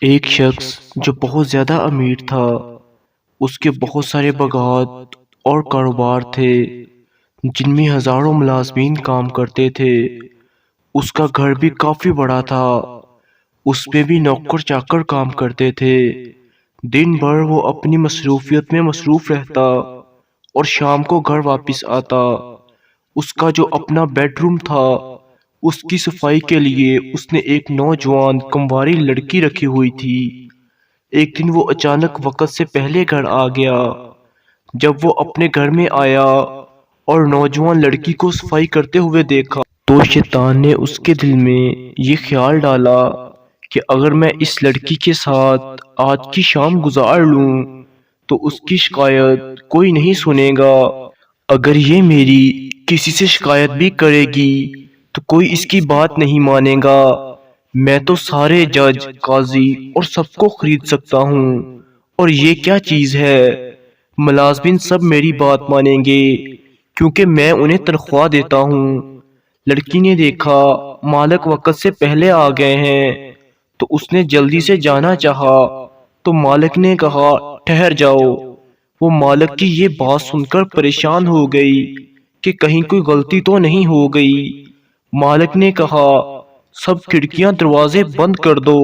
ایک شخص جو بہت زیادہ امیر تھا، اس کے بہت سارے باغات اور کاروبار تھے جن میں ہزاروں ملازمین کام کرتے تھے۔ اس کا گھر بھی کافی بڑا تھا، اس میں بھی نوکر چاکر کام کرتے تھے۔ دن بھر وہ اپنی مصروفیت میں مصروف رہتا اور شام کو گھر واپس آتا۔ اس کا جو اپنا بیڈ روم تھا، اس کی صفائی کے لیے اس نے ایک نوجوان کمواری لڑکی رکھی ہوئی تھی۔ ایک دن وہ اچانک وقت سے پہلے گھر آ گیا۔ جب وہ اپنے گھر میں آیا اور نوجوان لڑکی کو صفائی کرتے ہوئے دیکھا تو شیطان نے اس کے دل میں یہ خیال ڈالا کہ اگر میں اس لڑکی کے ساتھ آج کی شام گزار لوں تو اس کی شکایت کوئی نہیں سنے گا۔ اگر یہ میری کسی سے شکایت بھی کرے گی تو کوئی اس کی بات نہیں مانے گا۔ میں تو سارے جج، قاضی اور سب کو خرید سکتا ہوں، اور یہ کیا چیز ہے، ملازمین سب میری بات مانیں گے کیونکہ میں انہیں تنخواہ دیتا ہوں۔ لڑکی نے دیکھا مالک وقت سے پہلے آ گئے ہیں تو اس نے جلدی سے جانا چاہا، تو مالک نے کہا ٹھہر جاؤ۔ وہ مالک کی یہ بات سن کر پریشان ہو گئی کہ کہیں کوئی غلطی تو نہیں ہو گئی۔ مالک نے کہا سب کھڑکیاں دروازے بند کر دو۔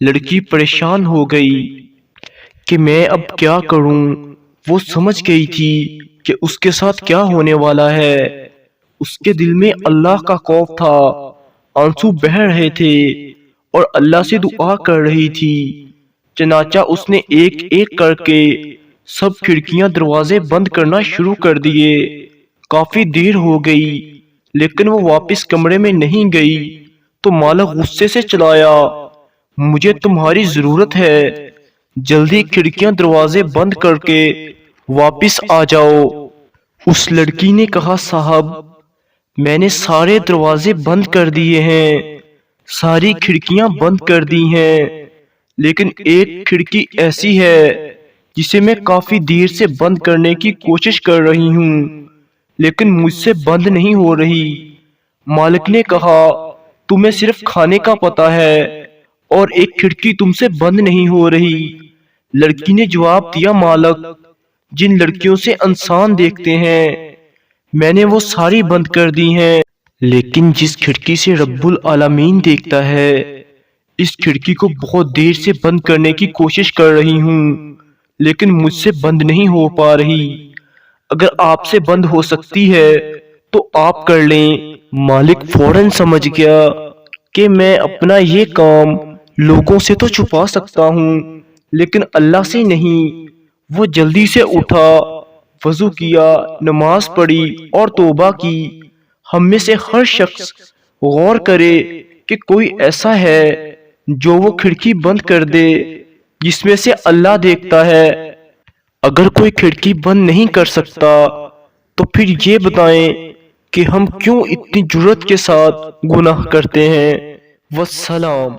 لڑکی پریشان ہو گئی کہ میں اب کیا کروں۔ وہ سمجھ گئی تھی کہ اس کے ساتھ کیا ہونے والا ہے۔ اس کے دل میں اللہ کا خوف تھا، آنسو بہہ رہے تھے اور اللہ سے دعا کر رہی تھی۔ چنانچہ اس نے ایک ایک کر کے سب کھڑکیاں دروازے بند کرنا شروع کر دیے۔ کافی دیر ہو گئی لیکن وہ واپس کمرے میں نہیں گئی تو مالک غصے سے چلایا، مجھے تمہاری ضرورت ہے، جلدی کھڑکیاں دروازے بند کر کے واپس آ جاؤ۔ اس لڑکی نے کہا صاحب، میں نے سارے دروازے بند کر دیے ہیں، ساری کھڑکیاں بند کر دی ہیں، لیکن ایک کھڑکی ایسی ہے جسے میں کافی دیر سے بند کرنے کی کوشش کر رہی ہوں لیکن مجھ سے بند نہیں ہو رہی۔ مالک نے کہا تمہیں صرف کھانے کا پتہ ہے اور ایک کھڑکی تم سے بند نہیں ہو رہی۔ لڑکی نے جواب دیا مالک، جن لڑکیوں سے انسان دیکھتے ہیں میں نے وہ ساری بند کر دی ہیں، لیکن جس کھڑکی سے رب العالمین دیکھتا ہے اس کھڑکی کو بہت دیر سے بند کرنے کی کوشش کر رہی ہوں لیکن مجھ سے بند نہیں ہو پا رہی۔ اگر آپ سے بند ہو سکتی ہے تو آپ کر لیں۔ مالک فوراً سمجھ گیا کہ میں اپنا یہ کام لوگوں سے تو چھپا سکتا ہوں لیکن اللہ سے نہیں۔ وہ جلدی سے اٹھا، وضو کیا، نماز پڑھی اور توبہ کی۔ ہم میں سے ہر شخص غور کرے کہ کوئی ایسا ہے جو وہ کھڑکی بند کر دے جس میں سے اللہ دیکھتا ہے۔ اگر کوئی کھڑکی بند نہیں کر سکتا تو پھر یہ بتائیں کہ ہم کیوں اتنی جرأت کے ساتھ گناہ کرتے ہیں۔ والسلام۔